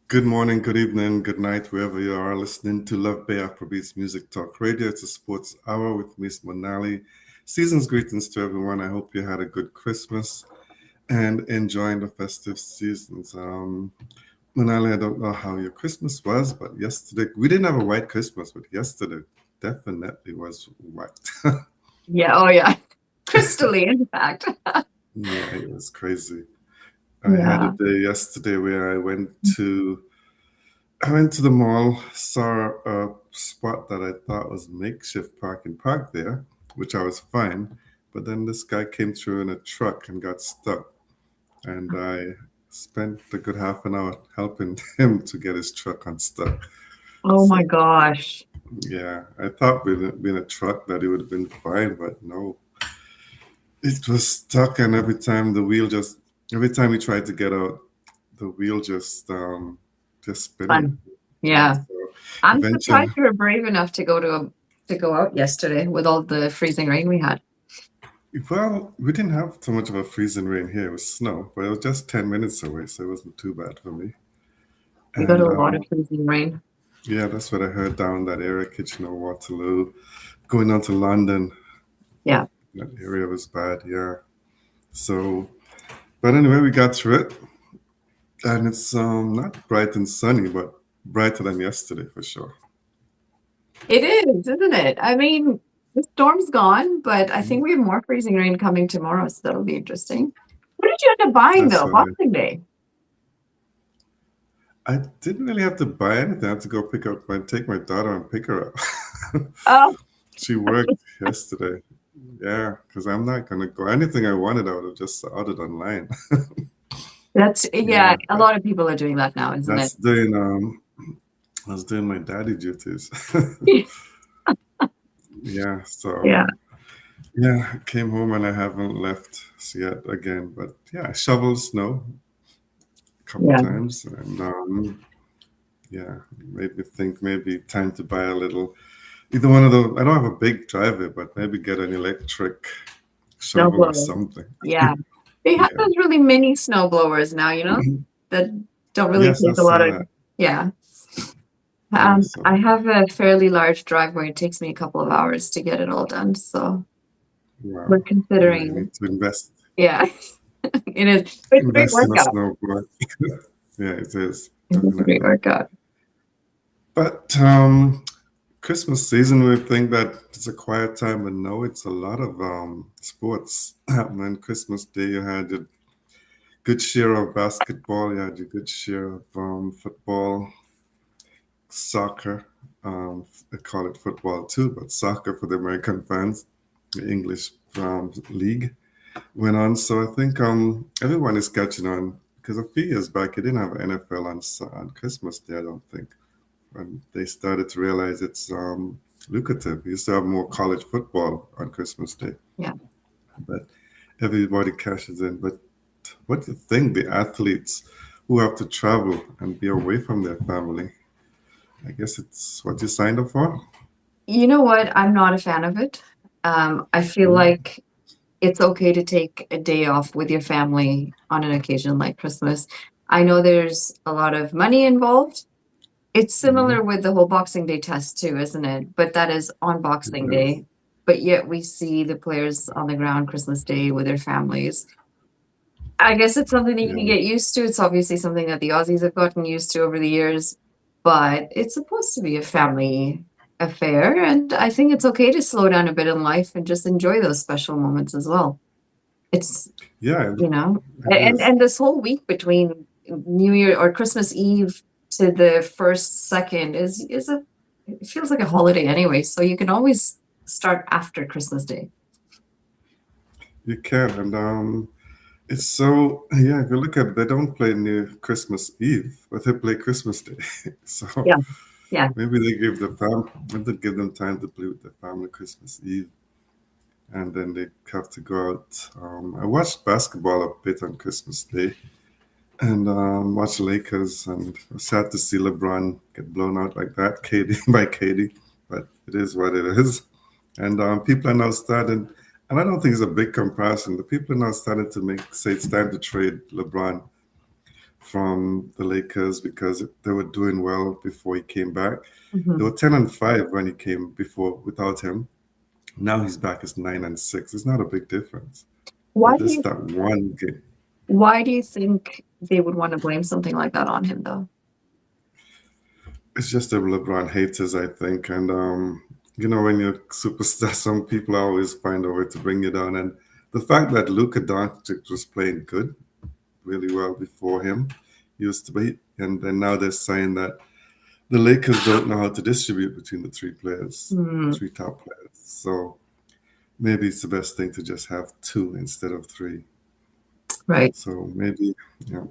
Good morning, good evening, good night, wherever you are listening to Love Bay Afrobeats Music Talk Radio. It's a sports hour with Miss Monali. Season's greetings to everyone. I hope you had a good Christmas and enjoying the festive seasons. Monali, I don't know how your Christmas was, but yesterday, we didn't have a white Christmas, but yesterday definitely was white. Yeah, oh yeah. Crystally, in fact. Yeah, it was crazy. I had a Yeah. day yesterday where I went to the mall, saw a spot that I thought was makeshift parking, parked there, which I was fine. But then this guy came through in a truck and got stuck, and I spent a good half an hour helping him to get his truck unstuck. Oh my So gosh. yeah, I thought with it being a truck that it would have been fine, but no, it was stuck, and every time he tried to get out, the wheel just spinning. Fun. Yeah, Yeah. so I'm eventually. surprised you were brave enough to go out yesterday with all the freezing rain we had. Well, we didn't have too much of a freezing rain here. It was snow, but it was just 10 minutes away, so it wasn't too bad for me. We got And a lot of freezing rain. yeah, that's what I heard down that area, Kitchener, Waterloo, going on to London. Yeah. That area was bad, yeah. So, but anyway, we got through it, and it's not bright and sunny, but brighter than yesterday for sure. It is, isn't it? I mean, the storm's gone, but I think we have more freezing rain coming tomorrow, so that'll be interesting. What did you end up buying That's though, what Boxing Day? I didn't really have to buy anything. I had to go take my daughter and pick her up. Oh, She worked yesterday. Yeah, because I'm not gonna go. Anything I wanted, I would have just ordered online. yeah, Yeah, a but lot of people are doing that now, isn't it? that's doing I was doing my daddy duties. Yeah, so Yeah. yeah, I came home and I haven't left yet again. But yeah, I shoveled snow a couple Yeah. times, and yeah, made me think maybe time to buy a little. Either one of those. I don't have a big driveway, but maybe get an electric Snow shovel or blower. something. Yeah. They have Yeah. those really mini snow blowers now, that don't really Yes, I take a lot saw of, that. yeah. Yeah, so I have a fairly large driveway. It takes me a couple of hours to get it all done. So we're wow. Yeah, you considering, need to yeah, it is. But it's a great invest in a workout. snowboard. Yeah, it is It is a great definitely. workout. But Christmas season, we think that it's a quiet time, but no, it's a lot of sports happening. Christmas Day, you had a good share of basketball, you had a good share of football, soccer. They call it football too, but soccer for the American fans, the English league went on. So I think everyone is catching on because a few years back, you didn't have NFL on Christmas Day, I don't think. And they started to realize it's lucrative. You used to have more college football on Christmas Day, Yeah. but everybody cashes in. But what do you think the athletes who have to travel and be away from their family? I guess it's what you signed up for. You know what? I'm not a fan of it. I feel Mm, like it's okay to take a day off with your family on an occasion like Christmas. I know there's a lot of money involved. It's mhm. similar with the whole Boxing Day test too, isn't it? But that is on It Boxing is. Day. But yet we see the players on the ground Christmas Day with their families. I guess it's something that you Yeah, can get used to. It's obviously something that the Aussies have gotten used to over the years, but it's supposed to be a family affair. And I think it's okay to slow down a bit in life and just enjoy those special moments as well. It's, yeah, you know, it is. and this whole week between New Year or Christmas Eve to the first, second is it feels like a holiday anyway. So you can always start after Christmas Day. You can, and it's so yeah. If you look at, they don't play New Christmas Eve, but they play Christmas Day. So Yeah. Yeah. maybe they give them time to play with their family Christmas Eve, and then they have to go out. I watched basketball a bit on Christmas Day, and watched Lakers, and I was sad to see LeBron get blown out like that, KD by KD, but it is what it is. And people are now starting, and I don't think it's a big comparison. The people are now starting to say it's time to trade LeBron from the Lakers because they were doing well before he came back. They Mhm. were 10-5 when he came before without him. Now he's back as 9-6. It's not a big difference, Why but do this you that one game. why do you think they would want to blame something like that on him, though? It's just the LeBron haters, I think, and when you're a superstar, some people always find a way to bring you down. And the fact that Luka Doncic was playing good, really well before him, used to be, and then now they're saying that the Lakers don't know how to distribute between the Hmm, three top players. So maybe it's the best thing to just have two instead of three. right. So maybe, yeah.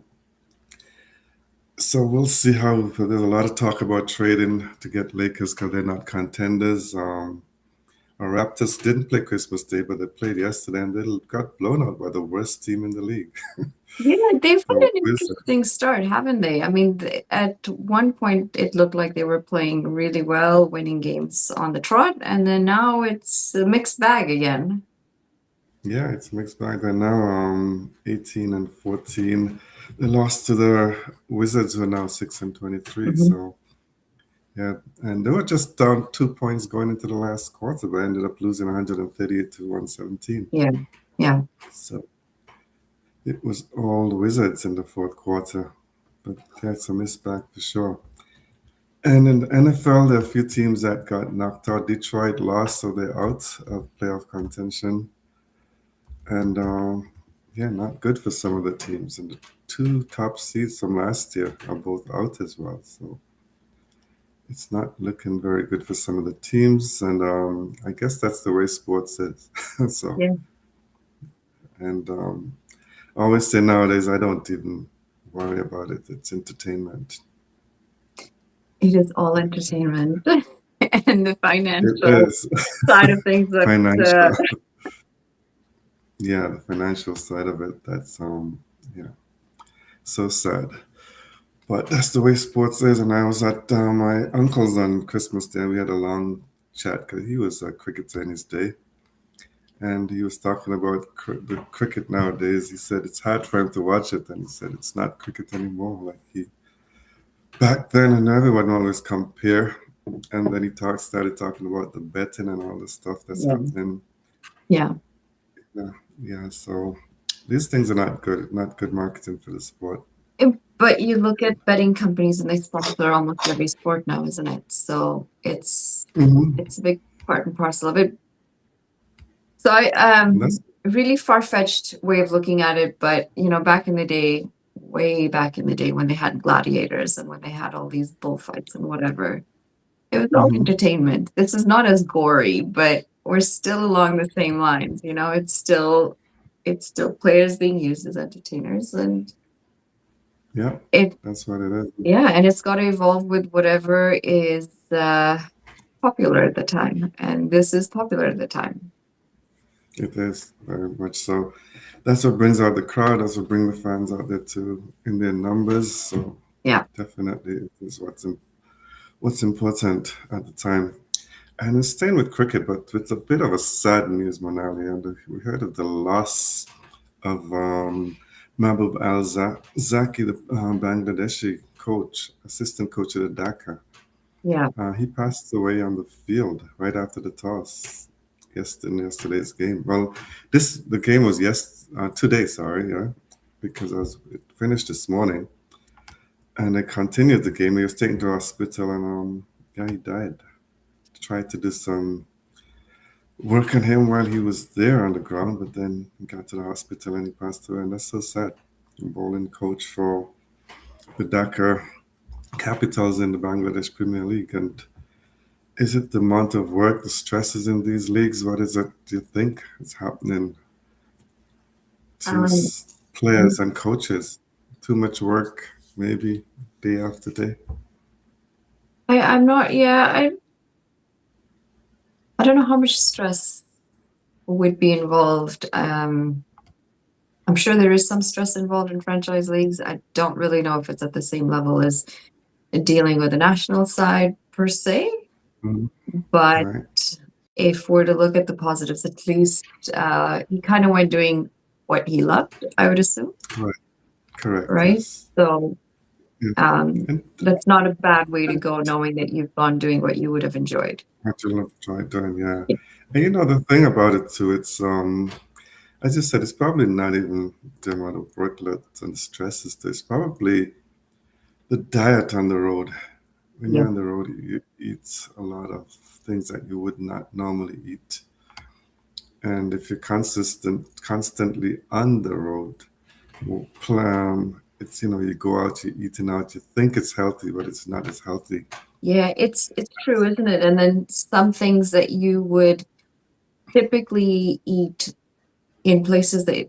So we'll see how. There's a lot of talk about trading to get Lakers because they're not contenders. Our Raptors didn't play Christmas Day, but they played yesterday and they got blown out by the worst team in the league. Yeah, they've had The an Wizards. interesting start, haven't they? I mean, at one point it looked like they were playing really well, winning games on the trot, and then now it's a mixed bag again. Yeah, it's a mixed bag. They're now 18-14. They lost to the Wizards, who are now 6-23. Mhm. So yeah, and they were just down 2 points going into the last quarter, but ended up losing 138 to 117. Yeah, yeah. So it was all the Wizards in the fourth quarter, but that's a missed back for sure. And in the NFL, there are a few teams that got knocked out. Detroit lost, so they're out of playoff contention. And yeah, not good for some of the teams. And the two top seeds from last year are both out as well. So it's not looking very good for some of the teams. And I guess that's the way sports is. So, Yeah. and I always say nowadays, I don't even worry about it. It's entertainment. It is all entertainment and the It financial is side of things that financial. Yeah, the financial side of it. That's yeah, so sad. But that's the way sports is. And I was at my uncle's on Christmas Day. And we had a long chat because he was a cricketer in his day, and he was talking about the cricket nowadays. He said it's hard for him to watch it, and he said it's not cricket anymore like he back then. And everyone always compare. And then started talking about the betting and all the stuff that's yeah, happening. yeah. Yeah, yeah. So these things are not good. Not good marketing for the sport. But you look at betting companies and they sponsor almost every sport now, isn't it? So Hmm. it's a big part and parcel of it. So I That's really far-fetched way of looking at it, but back in the day, way back in the day when they had gladiators and when they had all these bullfights and whatever, it was all hmm entertainment. This is not as gory, but we're still along the same lines, it's still players being used as entertainers and yeah. it That's what it is. yeah, and it's got to evolve with whatever is popular at the time. And this is popular at the time. It is very much so. That's what brings out the crowd. That's what brings the fans out there too in their numbers. So Yeah. definitely, it is what's important at the time. And it's staying with cricket, but with a bit of a sad news, Monali. And we heard of the loss of Mahbub Zaki, the Bangladeshi coach, assistant coach at the Dhaka. Yeah. He passed away on the field right after the toss. Yes, in yesterday's game. Well, the game was today. Sorry, yeah, because it finished this morning, and they continued the game. He was taken to hospital, and yeah, he died. Tried to do some work on him while he was there on the ground, but then he got to the hospital and he passed away, and that's so sad. Bowling coach for the Dhaka Capitals in the Bangladesh Premier League, and is it the amount of work, the stresses in these leagues? What is it, do you think, is happening to Um, players and coaches? Too much work, maybe day after day. I'm not, yeah, I don't know how much stress would be involved. I'm sure there is some stress involved in franchise leagues. I don't really know if it's at the same level as dealing with the national side per se, Mhm. but Right. if we're to look at the positives, at least he kind of went doing what he loved, I would assume. Right. correct. right? Yes. So Yeah. um, And that's not a bad way to go, knowing that you've gone doing what you would have enjoyed. what you love to try doing, yeah. Yeah. And the thing about it too, it's as you said, it's probably not even the amount of workload and the stresses. There's probably the diet on the road. When Yeah. you're on the road, you eat a lot of things that you would not normally eat. And if you're constantly on the road, plan, it's, you go out, you're eating out, you think it's healthy, but it's not as healthy. Yeah, it's true, isn't it? And then some things that you would typically eat in places that,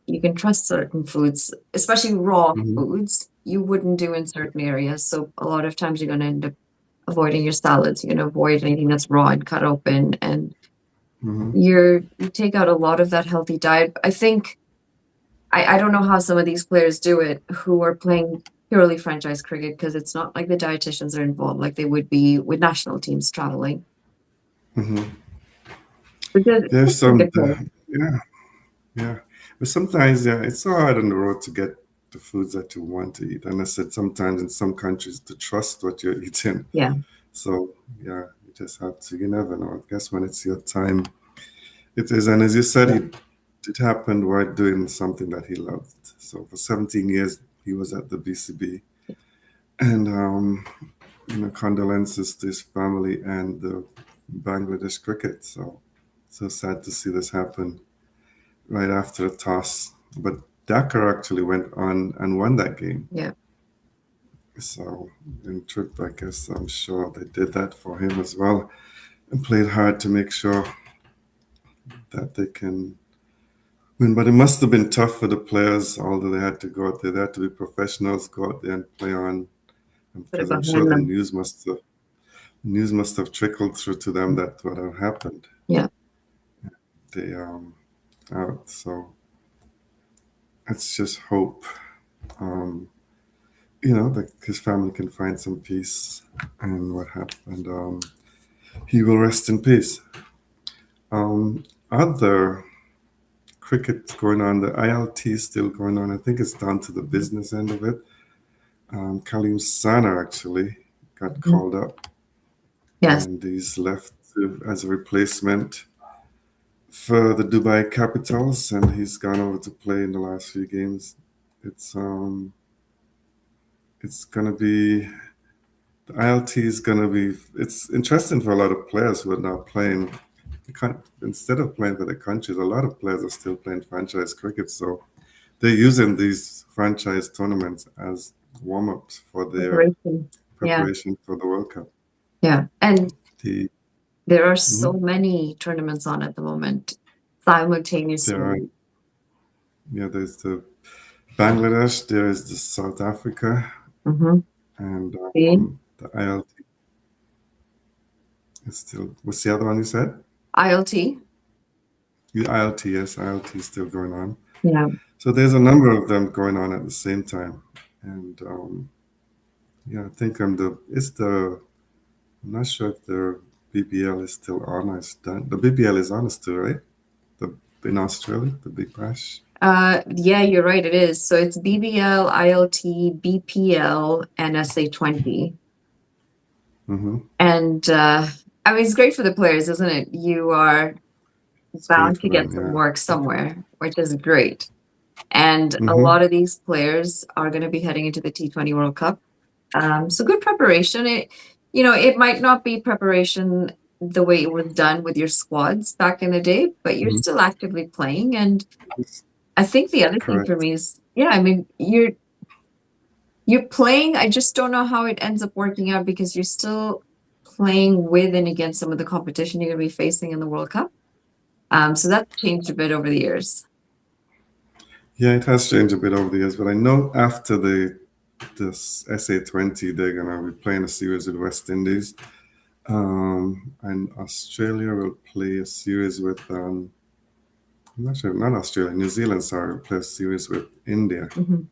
you can trust certain foods, especially raw Hmm. foods, you wouldn't do in certain areas. So a lot of times you're going to end up avoiding your salads. You're going to avoid anything that's raw and cut open, and Hmm. you take out a lot of that healthy diet. I think I don't know how some of these players do it who are playing purely franchise cricket, because it's not like the dietitians are involved like they would be with national teams traveling. Hmm. Because There's it's a some, good play. yeah, yeah. But sometimes, yeah, it's so hard on the road to get the foods that you want to eat. And I said sometimes in some countries to trust what you're eating. Yeah. So, yeah, you just have to, you never know. I guess when it's your time, it is. And as you said, it happened while doing something that he loved. So for 17 years, he was at the BCB. And, condolences to his family and the Bangladesh cricket. So sad to see this happen right after the toss. But Dakar actually went on and won that game. Yeah. So in truth, I guess I'm sure they did that for him as well and played hard to make sure that they can win. But it must have been tough for the players, although they had to go out there. They had to be professionals, go out there and play on. Put it Because I'm sure behind the them. news must have trickled through to them that what had happened. Yeah. They out. So let's just hope um, that his family can find some peace and what happened. He will rest in peace. Other cricket going on, the ILT is still going on. I think it's down to the business end of it. Kalim Sana actually got Mhm. called up Yes. and he's left as a replacement for the Dubai Capitals, and he's gone over to play in the last few games. It's um, it's gonna be the ILT is gonna be. It's interesting for a lot of players who are now playing. Instead of playing for the countries, a lot of players are still playing franchise cricket. So they're using these franchise tournaments as warm-ups for their Preparation. Yeah. preparation for the World Cup. Yeah. And The there are so mhm, many tournaments on at the moment there are simultaneously. there's the Bangladesh, there is the South Africa, Mm-hmm. and See? the ILT is still. What's the other one you said? ILT. The ILT, yes, ILT is still going on. Yeah. So there's a number of them going on at the same time, and yeah, I think I'm not sure if the BBL is still on or it's done. The BBL is on still, right? The in Australia, the Big Bash. Yeah, you're right, it is. So it's BBL, ILT, BPL, and SA20. Mm-hmm. And I mean, it's great for the players, isn't it? You are It's great bound for to get them, some yeah. work somewhere, which is great. And a Mm-hmm. lot of these players are going to be heading into the T20 World Cup. So good preparation. It might not be preparation the way it was done with your squads back in the day, but you're Mm-hmm. still actively playing. And I think the other thing for Correct. me is, yeah, I mean, you're playing. I just don't know how it ends up working out, because you're still playing with and against some of the competition you're going to be facing in the World Cup. So that's changed a bit over the years. Yeah, it has changed a bit over the years, but I know after this SA20, they're gonna be playing a series with West Indies, and Australia will play a series with I'm not sure, not Australia, New Zealand. Sorry, will play a series with India. Mhm.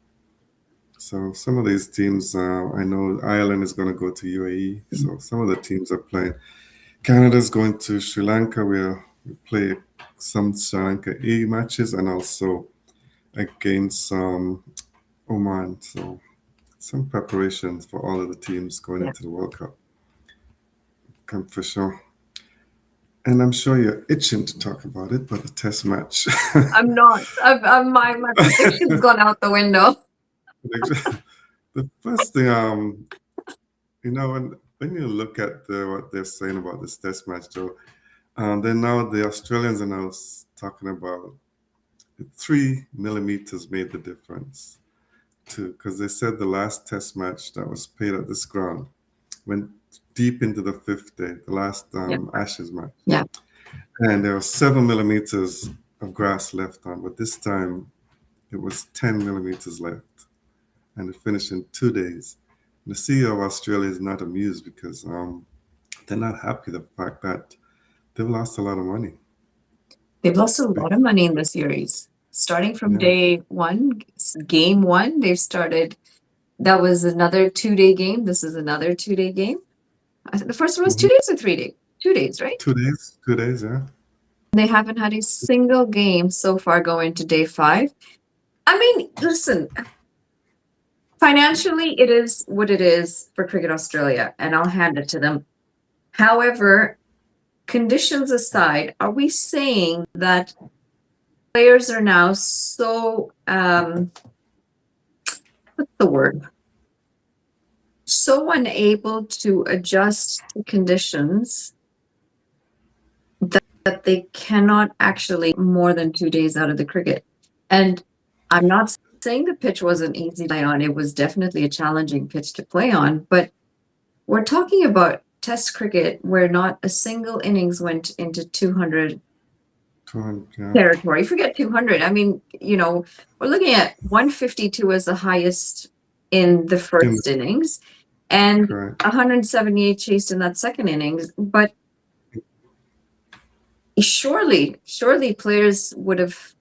So some of these teams, I know Ireland is going to go to UAE. So some of the teams are playing. Canada's going to Sri Lanka, where we play some Sri Lanka A matches and also against Oman. So some preparations for all of the teams going Yeah. into the World Cup. Come for sure. And I'm sure you're itching to talk about it, but the test match. I'm not. My prediction's gone out the window. The first thing, when you look at what they're saying about this test match, Joe, then now the Australians are now talking about 3 millimeters made the difference too, because they said the last test match that was played at this ground went deep into the fifth day, the last Yeah. Ashes match. Yeah. And there was 7 millimeters of grass left on, but this time it was 10 millimeters left. And it finished in 2 days. And the CEO of Australia is not amused because they're not happy the fact that they've lost a lot of money. They've lost a lot of money in the series. Starting from Yeah. day one, game one, they've started. That was another 2-day game. This is another 2-day game. The first one was 2 days or 3 days? 2 days, right? 2 days, 2 days, yeah. They haven't had a single game so far going to day 5. I mean, listen, financially, it is what it is for Cricket Australia, and I'll hand it to them. However, conditions aside, are we saying that players are now so, what's the word? So unable to adjust to conditions that they cannot actually more than 2 days out of the cricket. And I'm not saying the pitch wasn't easy to play on. It was definitely a challenging pitch to play on, but we're talking about Test cricket where not a single innings went into 200 200, yeah. territory. Forget 200. I mean, we're looking at 152 as the highest in the first innings and Correct. 178 chased in that second innings. But surely players would have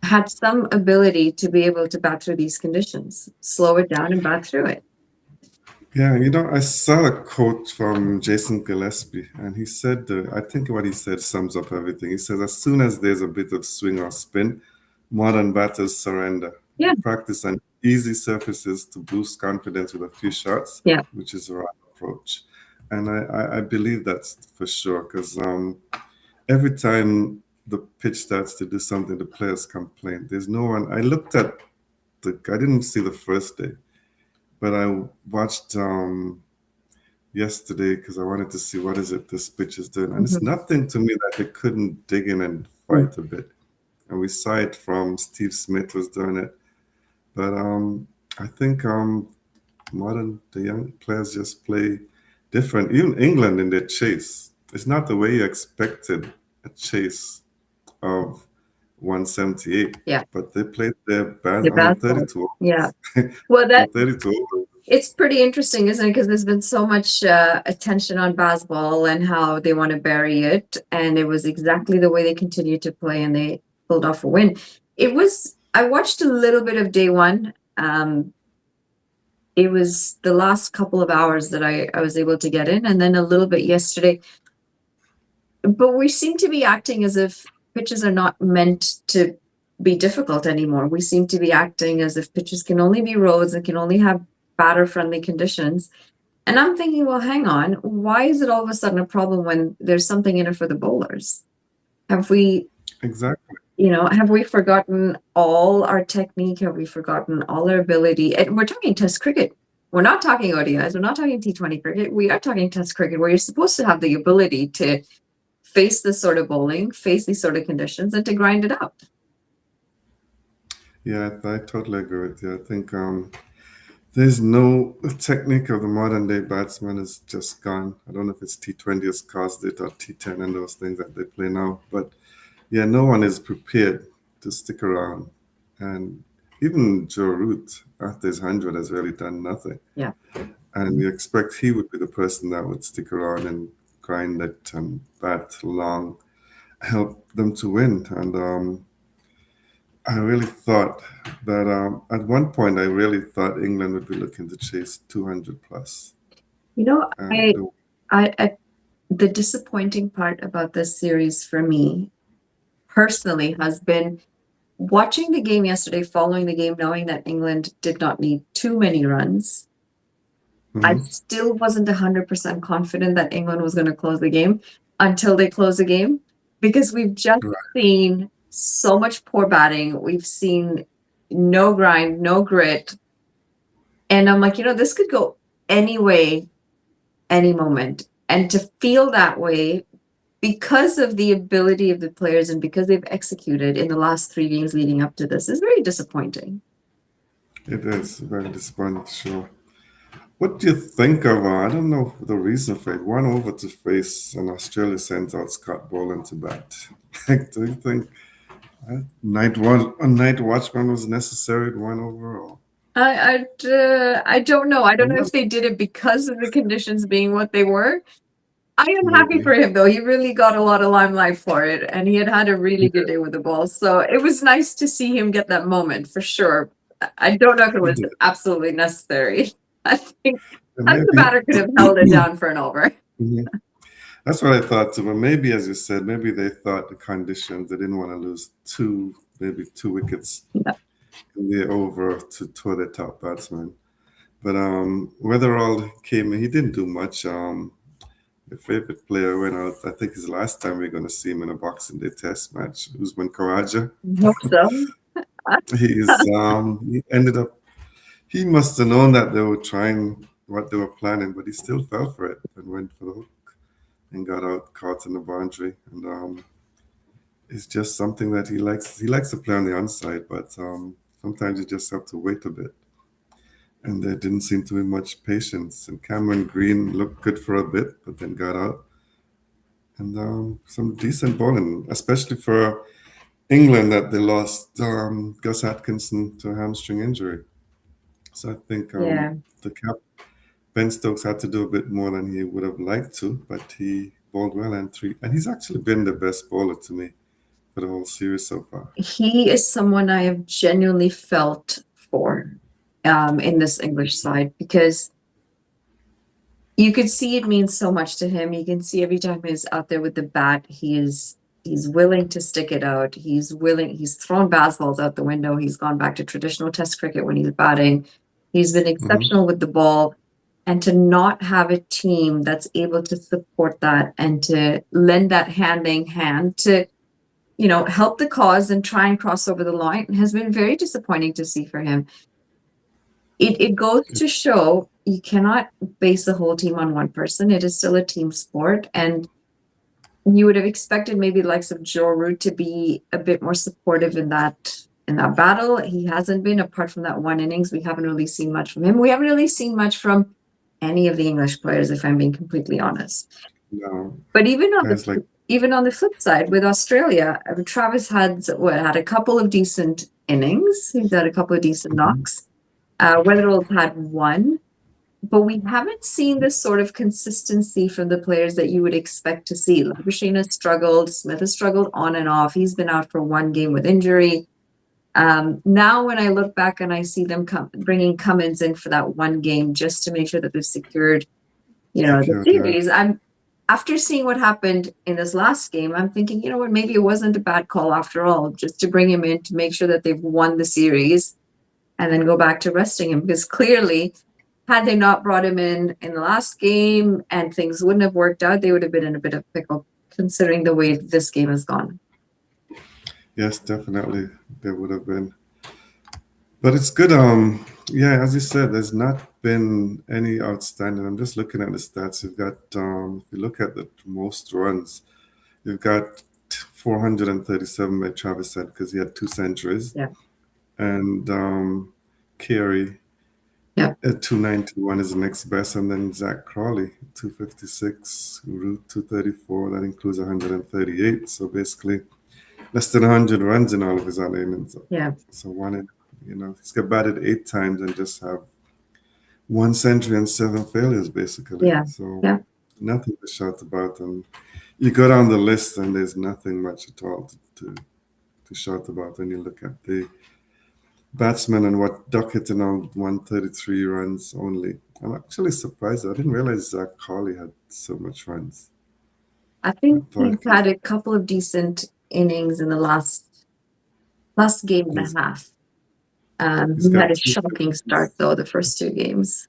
had some ability to be able to bat through these conditions, slow it down and bat through it. Yeah, I saw a quote from Jason Gillespie, and he said, I think what he said sums up everything. He says, as soon as there's a bit of swing or spin, modern batters surrender. Yeah. Practice on easy surfaces to boost confidence with a few shots, Yeah. which is the right approach. And I believe that's for sure, because every time the pitch starts to do something, the players complain. There's no one. I looked at I didn't see the first day, but I watched yesterday because I wanted to see what is it this pitch is doing. And it's nothing to me that they couldn't dig in and fight a bit. And we saw it from Steve Smith was doing it. But I think the young players just play different. Even England in their chase, it's not the way you expected a chase of 178. Yeah. But they played their best Their on best 32. Yeah. Well, that 32. it's pretty interesting, isn't it? Because there's been so much attention on baseball and how they want to bury it, and it was exactly the way they continued to play, and they pulled off a win. I watched a little bit of day one. It was the last couple of hours that I was able to get in, and then a little bit yesterday. But we seem to be acting as if pitches are not meant to be difficult anymore. We seem to be acting as if pitches can only be roads and can only have batter-friendly conditions. And I'm thinking, well, hang on, why is it all of a sudden a problem when there's something in it for the bowlers? Have we Exactly. have we forgotten all our technique? Have we forgotten all our ability? And we're talking Test cricket. We're not talking ODIs. We're not talking T20 cricket. We are talking Test cricket, where you're supposed to have the ability to face this sort of bowling, face these sort of conditions, and to grind it out. Yeah, I totally agree with you. I think there's no the technique of the modern day batsman is just gone. I don't know if it's T20 has caused it or T10 and those things that they play now, but yeah, no one is prepared to stick around. And even Joe Root, after his 100, has really done nothing. Yeah. And you expect he would be the person that would stick around and grind it and bat long, help them to win. And I really thought that at one point, I really thought England would be looking to chase 200 plus. The disappointing part about this series for me personally has been watching the game yesterday, following the game, knowing that England did not need too many runs, I Hmm. still wasn't 100% confident that England was going to close the game until they close the game, because we've just Right. seen so much poor batting. We've seen no grind, no grit. And I'm like, this could go any way, any moment. And to feel that way because of the ability of the players and because they've executed in the last 3 games leading up to this is very disappointing. It is very disappointing, sure. What do you think of, I don't know the reason for it, one over to face and Australia sends out Scott Boland to bat. Like, do you think a night watchman was necessary at one over? Or I don't know. I don't I'm know not, if they did it because of the conditions being what they were. I am happy maybe. for him though. He really got a lot of limelight for it, and he had a really good day with the ball. So it was nice to see him get that moment for sure. I don't know if it He was did. absolutely necessary. I think And the maybe. batter could have held it down for an over. Mhm. That's what I thought too. But maybe, as you said, maybe they thought the conditions, they didn't want to lose maybe two wickets Yeah. in the over to the top batsman. But Weatherall came in, he didn't do much. The favorite player went out. I think it's the last time we're going to see him in a Boxing Day Test match. Usman Khawaja. I hope so. He ended up. He must have known that they were trying what they were planning, but he still fell for it and went for the hook and got out caught in the boundary. And it's just something that he likes. He likes to play on the onside, but sometimes you just have to wait a bit. And there didn't seem to be much patience. And Cameron Green looked good for a bit, but then got out. And some decent bowling, especially for England that they lost Gus Atkinson to a hamstring injury. So I think Yeah. the cap Ben Stokes had to do a bit more than he would have liked to, but he bowled well and he's actually been the best bowler to me for the whole series so far. He is someone I have genuinely felt for in this English side, because you could see it means so much to him. You can see every time he's out there with the bat, he's willing to stick it out. He's thrown baseballs out the window. He's gone back to traditional test cricket when he's batting. He's been Hmm. exceptional with the ball. And to not have a team that's able to support that and to lend that handing hand to, help the cause and try and cross over the line has been very disappointing to see for him. It goes to show you cannot base the whole team on one person. It is still a team sport, and you would have expected maybe the likes of Joe Root to be a bit more supportive in that battle. He hasn't been, apart from that one innings. We haven't really seen much from him. We haven't really seen much from any of the English players, if I'm being completely honest. No, But even on guys like the flip side, with Australia, Travis had a couple of decent innings. He's had a couple of decent mhm, knocks. Weatherall's had one, but we haven't seen this sort of consistency from the players that you would expect to see. Labuschagne has struggled. Smith has struggled on and off. He's been out for one game with injury. Now, when I look back and I see them bringing Cummins in for that one game just to make sure that they've secured, the secured, yeah. series, after seeing what happened in this last game, I'm thinking, you know what, maybe it wasn't a bad call after all, just to bring him in to make sure that they've won the series and then go back to resting him, because clearly, had they not brought him in the last game and things wouldn't have worked out, they would have been in a bit of pickle considering the way this game has gone. Yes, definitely there would have been. But it's good. Yeah, as you said, there's not been any outstanding. I'm just looking at the stats. You've got, if you look at the most runs, you've got 437 by Travis said because he had two centuries, Yeah. and Carey Yeah. at 291 is the next best, and then Zach Crawley 256, Root 234. That includes 138. So basically, less than 100 runs in all of his other innings. Yeah. So he's got batted 8 times and just have one century and seven failures, basically. Yeah. So Yeah. nothing to shout about. And you go down the list, and there's nothing much at all to shout about when you look at the batsman and what Duckett and all 133 runs only. I'm actually surprised. I didn't realize Zach Carley had so much runs. I I think thought he's had a couple of decent innings in the last last game and He's a half. he's He had got a two shocking start 50s. though, the first two games.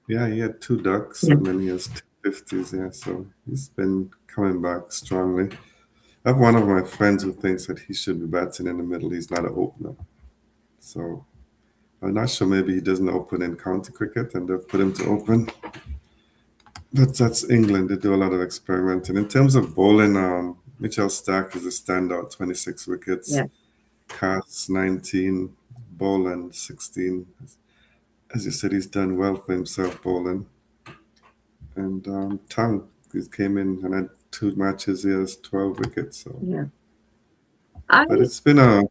Yeah, he had two ducks Yeah, and then he has two 50s. Yeah, so he's been coming back strongly. I have one of my friends who thinks that he should be batting in the middle. He's not an opener. So I'm not sure. Maybe he doesn't open in county cricket and they've put him to open. But that's England. They do a lot of experimenting. In terms of bowling, Mitchell Stark is a standout, 26 wickets. yeah. Cass, 19. Boland, 16. As you said, he's done well for himself bowling. And Tang, he came in and had two matches. He has 12 wickets. So, Yeah. I but it's been a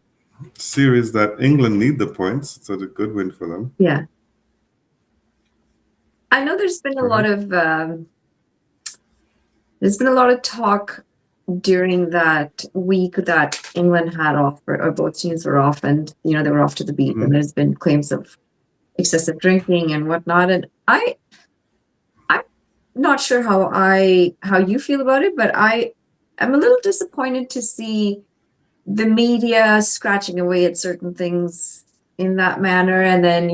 series that England need the points. It's a good win for them. yeah. I know Go ahead. there's been a lot of talk during that week that England had off, or both teams were off, and they were off to the beach, Hmm. and there's been claims of excessive drinking and whatnot. And I'm not sure how you feel about it, but I am a little disappointed to see the media scratching away at certain things in that manner, and then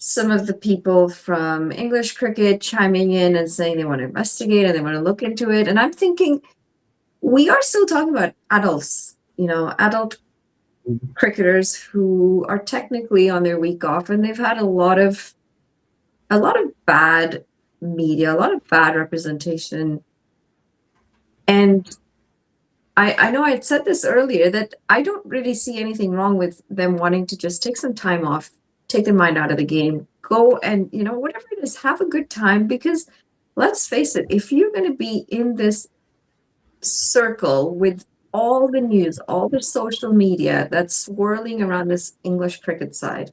some of the people from English cricket chiming in and saying they want to investigate and they want to look into it. And I'm thinking we are still talking about adults, adult cricketers who are technically on their week off, and they've had a lot of bad media, a lot of bad representation. And I know I had said this earlier that I don't really see anything wrong with them wanting to just take some time off, take their mind out of the game, go and, whatever it is, have a good time. Because let's face it, if you're going to be in this circle with all the news, all the social media that's swirling around this English cricket side,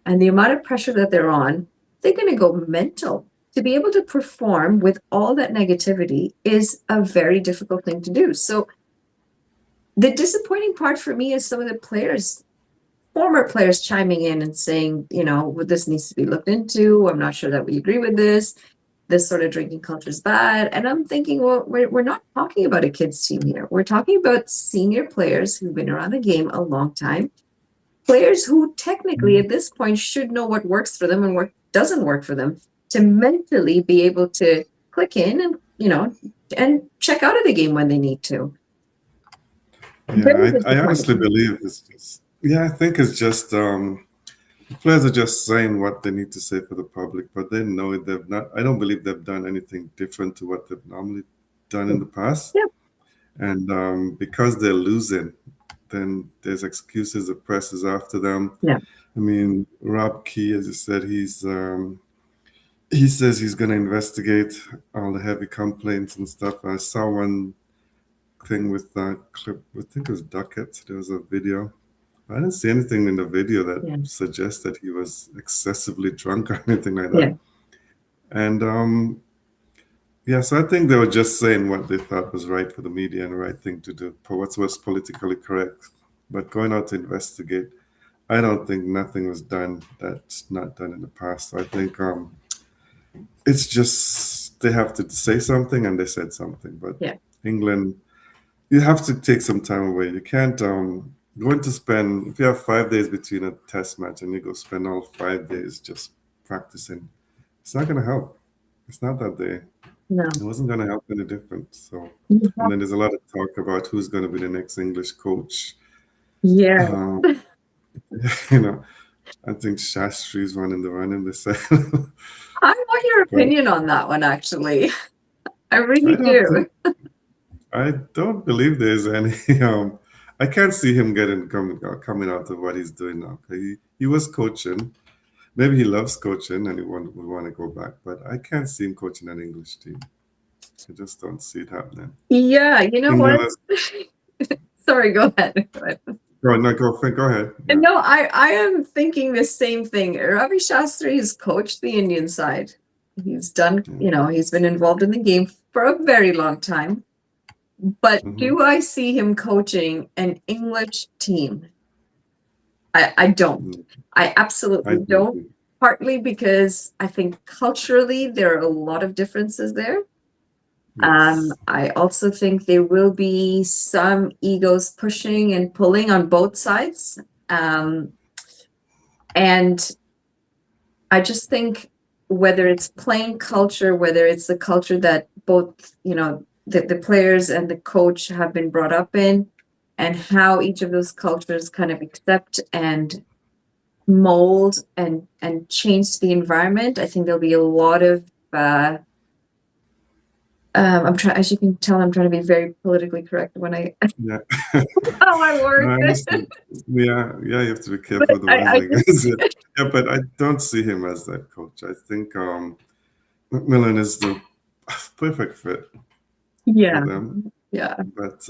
and the amount of pressure that they're on, they're going to go mental. To be able to perform with all that negativity is a very difficult thing to do. So the disappointing part for me is some of the players, former players, chiming in and saying, well, this needs to be looked into. I'm not sure that we agree with this. This sort of drinking culture is bad. And I'm thinking, well, we're not talking about a kids team here. We're talking about senior players who've been around the game a long time, players who technically at this point should know what works for them and what doesn't work for them, to mentally be able to click in and, and check out of the game when they need to. Very Yeah, I honestly disappointing. believe it's just, yeah, I think it's just the players are just saying what they need to say for the public, but they know it. They've not, I don't believe they've done anything different to what they've normally done in the past. Yeah, And because they're losing, then there's excuses. The press is after them. yeah, I mean, Rob Key, as you said, he says he's going to investigate all the heavy complaints and stuff. I saw one thing with that clip. I think it was Duckett. There was a video. I didn't see anything in the video that yeah, suggests that he was excessively drunk or anything like yeah, that. And yeah, so I think they were just saying what they thought was right for the media and the right thing to do, for what was politically correct. But going out to investigate, I don't think nothing was done that's not done in the past. I think it's just they have to say something and they said something. But yeah, England, you have to take some time away. You can't going to spend if you have 5 days between a test match and you go spend all 5 days just practicing. It's not going to help. It's not that day. no. It wasn't going to help any different. So, and Yeah. then there's a lot of talk about who's going to be the next English coach. Yeah. Um, you know, I think Shastri's running the running. They said, I want your but opinion on that one, actually. I really I don't do. think I don't believe there's any. I can't see him coming out of what he's doing now. He was coaching. Maybe he loves coaching and would want to go back, but I can't see him coaching an English team. I just don't see it happening. Yeah, you know what? England is. Sorry, go ahead. Go ahead. Go no, go ahead. Yeah. No, I am thinking the same thing. Ravi Shastri has coached the Indian side. He's done, Yeah. he's been involved in the game for a very long time. But Hmm. do I see him coaching an English team? I don't. I I absolutely do don't. too. Partly because I think culturally there are a lot of differences there. Yes. I also think there will be some egos pushing and pulling on both sides. And I just think whether it's playing culture, whether it's the culture that both, the players and the coach have been brought up in, and how each of those cultures kind of accept and mold and change the environment. I think there'll be a lot of I'm trying, as you can tell, I'm trying to be very politically correct when I Yeah. oh my No, word. I understand. Yeah, yeah, you have to be But careful with the words, I I just guess. Yeah, but I don't see him as that coach. I think Macmillan is the perfect fit for yeah, them. yeah, But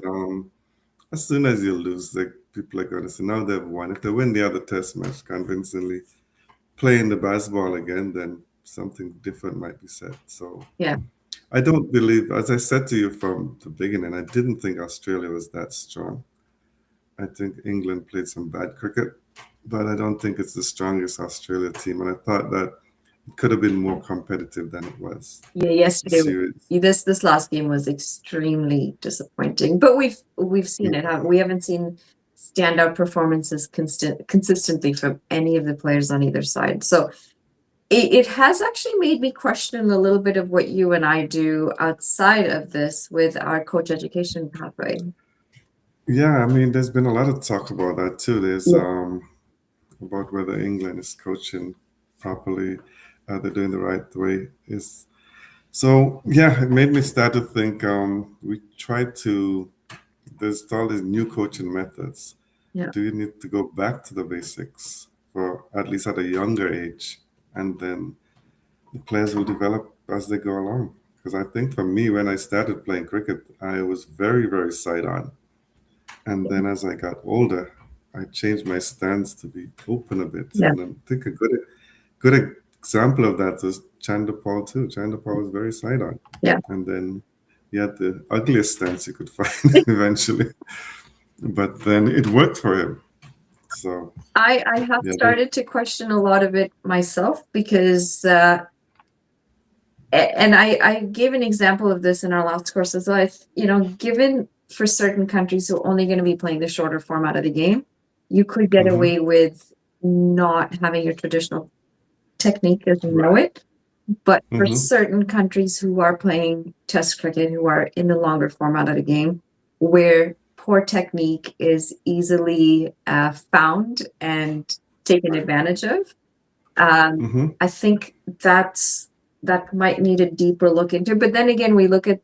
as soon as you lose, like people are going to say, now they've won. If they win the other test match convincingly, playing the basketball again, then something different might be said. So yeah. I don't believe, as I said to you from the beginning, I didn't think Australia was that strong. I think England played some bad cricket, but I don't think it's the strongest Australia team. And I thought that it could have been more competitive than it was. Yeah, The yesterday series. this last game was extremely disappointing. But we've seen it. We haven't seen standout performances consistently from any of the players on either side. So it has actually made me question a little bit of what you and I do outside of this with our coach education pathway. Yeah, I mean, there's been a lot of talk about that too. There's Yeah, about whether England is coaching properly, they're doing the right way. Is so yeah, it made me start to think. We try to. There's all these new coaching methods. yeah, Do you need to go back to the basics for at least at a younger age, and then the players will develop as they go along? Because I think for me, when I started playing cricket, I was very, very side on. And then as I got older, I changed my stance to be open a bit. yeah, And I think a good example of that is Chandapal too. Chandapal was very side on. yeah. And then he had the ugliest stance you could find eventually. But then it worked for him. So I have yeah, started to question a lot of it myself because and I gave an example of this in our last course as well. Given for certain countries who are only going to be playing the shorter format of the game, you could get hmm away with not having your traditional technique as you know right. it. But for hmm certain countries who are playing test cricket, who are in the longer format of the game, where poor technique is easily found and taken advantage of, hmm I think that might need a deeper look into. But then again, we look at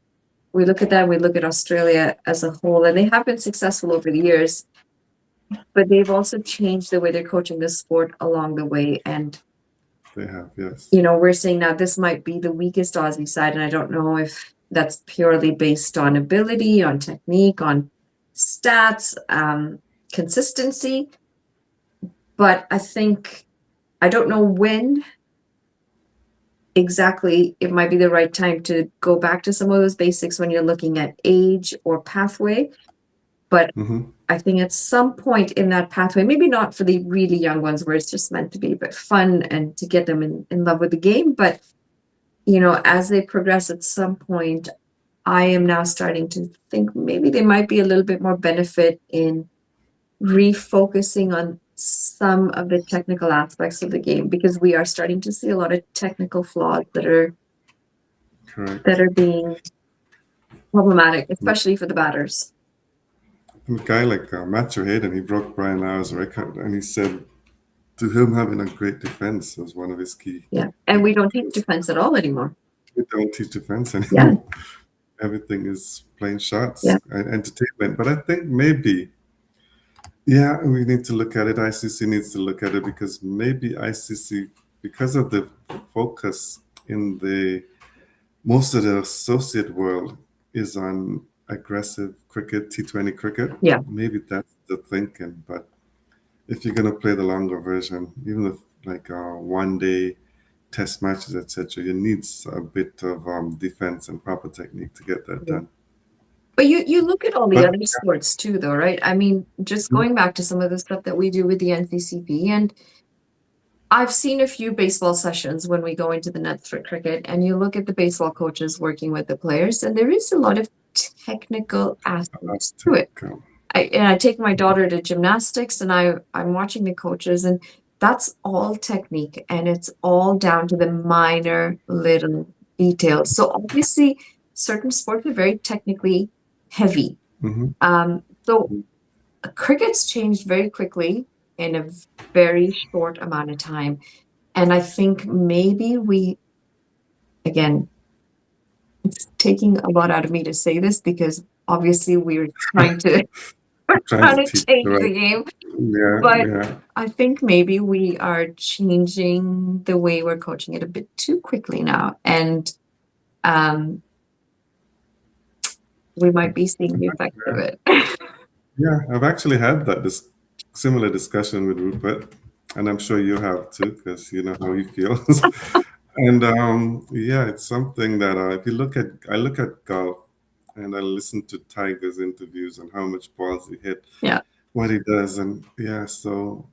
that, we look at Australia as a whole, and they have been successful over the years, but they've also changed the way they're coaching the sport along the way. And They have, yes. we're saying now this might be the weakest Aussie side, and I don't know if that's purely based on ability, on technique, on stats, consistency. But I don't know when exactly it might be the right time to go back to some of those basics when you're looking at age or pathway. But hmm I think at some point in that pathway, maybe not for the really young ones where it's just meant to be a bit fun and to get them in love with the game, but as they progress at some point, I am now starting to think maybe there might be a little bit more benefit in refocusing on some of the technical aspects of the game because we are starting to see a lot of technical flaws that are Correct. being problematic, especially for the batters. And a guy like Matthew Hayden, he broke Brian Lara record, and he said to him having a great defense was one of his key Yeah. And we don't teach indicators. defense at all anymore. We don't teach defense Yeah. anymore. Everything is playing Yeah. shots and entertainment. But I think maybe, yeah, we need to look at it. ICC needs to look at it because maybe ICC, because of the focus in the most of the associate world is on aggressive cricket, T20 cricket. Yeah. Maybe that's the thinking. But if you're gonna play the longer version, even with like 1 day test matches, etc., you need a bit of defense and proper technique to get that Yeah. done. But you look at all the But other sports too, though, right? I mean, just going back to some of the stuff that we do with the NCCP, and I've seen a few baseball sessions when we go into the nets for cricket, and you look at the baseball coaches working with the players, and there is a lot of technical aspects to it. I take my daughter to gymnastics, and I'm watching the coaches, and that's all technique, and it's all down to the minor little details. So obviously, certain sports are very technically heavy. Mhm. So cricket's changed very quickly in a very short amount of time. And I think maybe again, it's taking a lot out of me to say this because obviously we're trying to Trying trying to to teach the change right. the game. Yeah, But yeah. I think maybe we are changing the way we're coaching it a bit too quickly now. And um, we might be seeing the effects of it. Yeah, I've actually had that similar discussion with Rupert, and I'm sure you have too, because you know how he feels. And yeah, it's something that if you I look at golf, and I listen to Tiger's interviews and how much balls he hit, Yeah. what he does, and yeah, so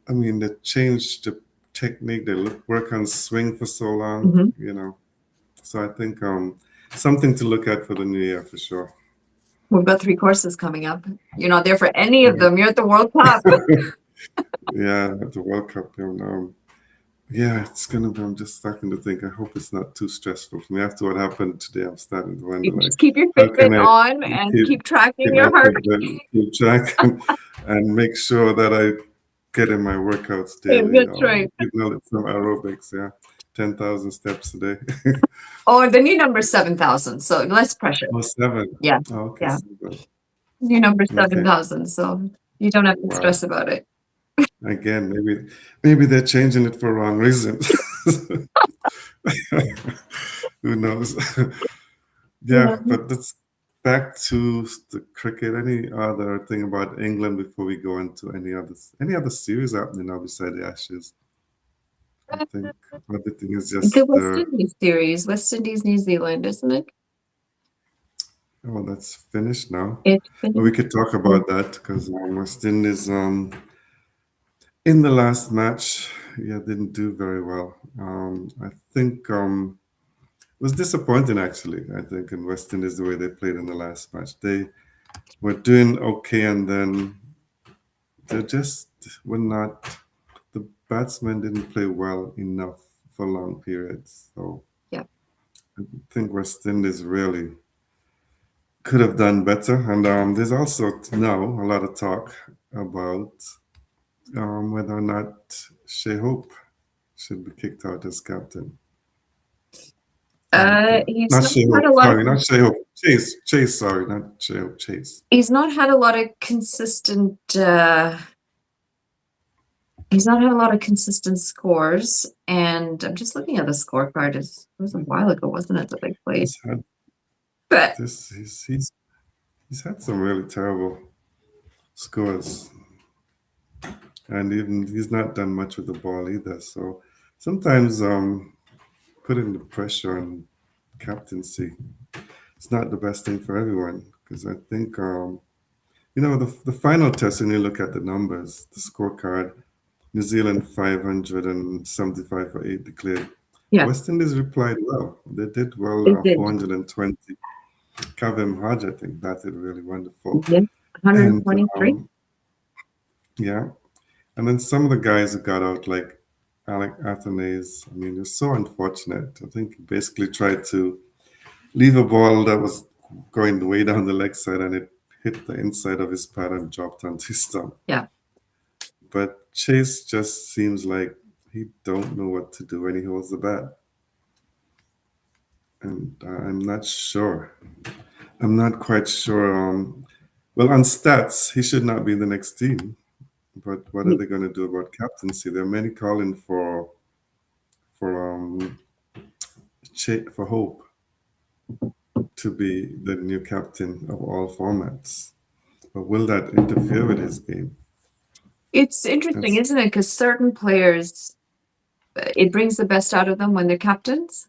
I mean, they changed the technique, they work on swing for so long, Mhm. you know. So I think something to look at for the new year for sure. We've got 3 courses coming up. You're not there for any of them. You're at the World Cup. Yeah, at the World Cup, you know. Yeah, it's gonna be. I'm just starting to think. I hope it's not too stressful for me. After what happened today, I'm starting to You wonder, just like, keep your how can Fitbit I on and keep keep tracking keep your my heart. keep track and make sure that I get in my workouts daily. That's right. Even though it's some aerobics, yeah, 10,000 steps a day. Oh, the new number 7,000, so less pressure. Oh, seven. Yeah, Oh, okay, yeah. 7. New number Okay, 7,000, so you don't have to wow. stress about it. Again, maybe they're changing it for wrong reasons. Who knows? Yeah. Yeah, but let's back to the cricket. Any other thing about England before we go into any other series happening now beside the Ashes? I think everything is The just West Indies series, West Indies, New Zealand, isn't it? oh, that's finished now. It's But we finished. could talk about that because West Indies in the last match, yeah, didn't do very well. I think it was disappointing actually. I think in West Indies the way they played in the last match, they were doing okay, and then they just were not. The batsmen didn't play well enough for long periods. So Yeah. I think West Indies really could have done better. And there's also now a lot of talk about whether or not Shea Hope should be kicked out as captain. He's Not not Shea had Hope. a lot of Sorry, not Shea Hope. Chase. Chase. Sorry, not Shea Hope. Chase. he's not had a lot of consistent he's not had a lot of consistent scores. And I'm just looking at the scorecard. It was a while ago, wasn't it, that they played? He's had But this. He's had some really terrible scores, and even he's not done much with the ball either. So sometimes putting the pressure on captaincy, it's not the best thing for everyone because I think the final test when you look at the numbers, the scorecard, New Zealand 575 for 8 declared. yeah, West Indies replied well. They did well, they did. 420. Kavem Hodge, I think, batted really wonderful. Yeah. And 123. yeah, and then some of the guys who got out, like Alec Athanaze, I mean, it's so unfortunate. I think he basically tried to leave a ball that was going way down the leg side and it hit the inside of his pad and dropped onto his stump. Yeah. But Chase just seems like he don't know what to do when he holds the bat. And I'm not sure. I'm not quite sure. Well, on stats, he should not be in the next team. But what are they going to do about captaincy? There are many calling for for Hope to be the new captain of all formats. But will that interfere with his game? It's interesting, That's isn't it? Because certain players, it brings the best out of them when they're captains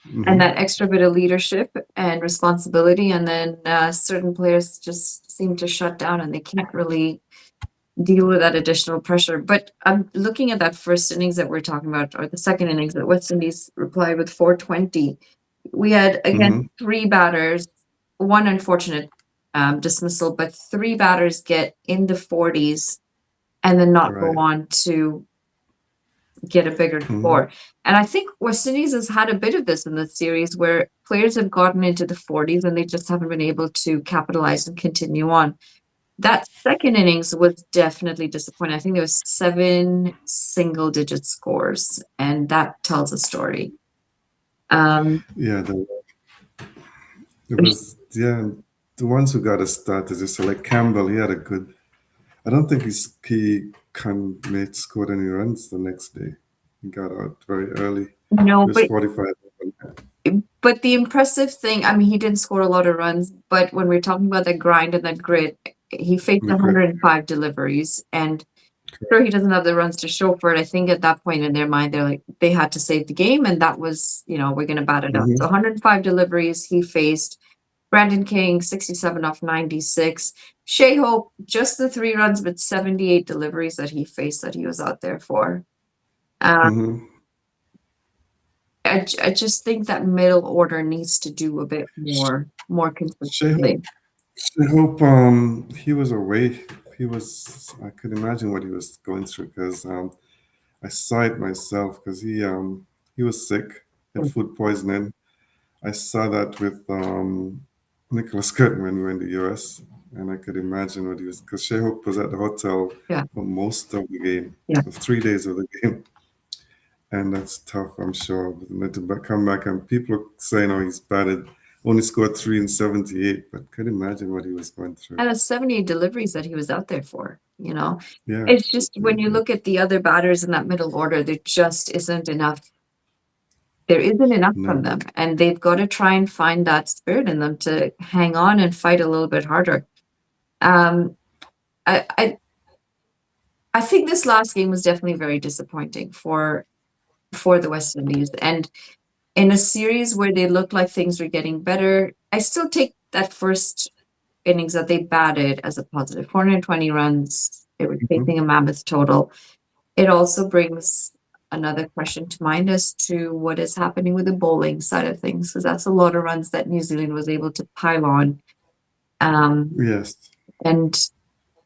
and mhm. that extra bit of leadership and responsibility. And then certain players just seem to shut down and they can't really deal with that additional pressure. But I'm looking at that first innings that we're talking about, or the second innings that West Indies replied with 420. We had again Mm-hmm. three batters, one unfortunate dismissal, but three batters get in the 40s and then not go Right. on to get a bigger Mm-hmm. score. And I think West Indies has had a bit of this in the series where players have gotten into the 40s and they just haven't been able to capitalize and continue on. That second innings was definitely disappointing. I think there was 7 single-digit scores, and that tells a story. Yeah, it was, yeah, the ones who got a start is just like Campbell. He had a good. I don't think he made scored any runs the next day. He got out very early. No, He was 45. but the impressive thing, I mean, he didn't score a lot of runs, but when we're talking about that grind and that grit, he faced The grit. 105 deliveries, and sure he doesn't have the runs to show for it. I think at that point in their mind, they're like they had to save the game, and that was, we're going to bat it up. So Mm-hmm. 105 deliveries he faced. Brandon King 67 off 96. Shea Hope just the 3 runs, but 78 deliveries that he faced that he was out there for. Mm-hmm. I just think that middle order needs to do a bit more Shea Hope, consistently. Shea Hope, he was away. He was. I could imagine what he was going through because I saw it myself because he was sick, had food poisoning. I saw that with Nicholas Curtin when we were in the US, and I could imagine what he was because Shea Hope was at the hotel Yeah, for most of the game, yeah. for 3 days of the game, and that's tough, I'm sure. But to come back and people are saying, "Oh, he's batted, only scored 3 in 78," but could imagine what he was going through. And the 78 deliveries that he was out there for. Yeah, It's just when you look at the other batters in that middle order, there just isn't enough. There isn't enough from no, them, and they've got to try and find that spirit in them to hang on and fight a little bit harder. Um, I, I I think this last game was definitely very disappointing for the West Indies, and in a series where they looked like things were getting better, I still take that first innings that they batted as a positive. 420 runs. They were mhm. chasing a mammoth total. It also brings another question to mind as to what is happening with the bowling side of things, because that's a lot of runs that New Zealand was able to pile on, um, Yes. and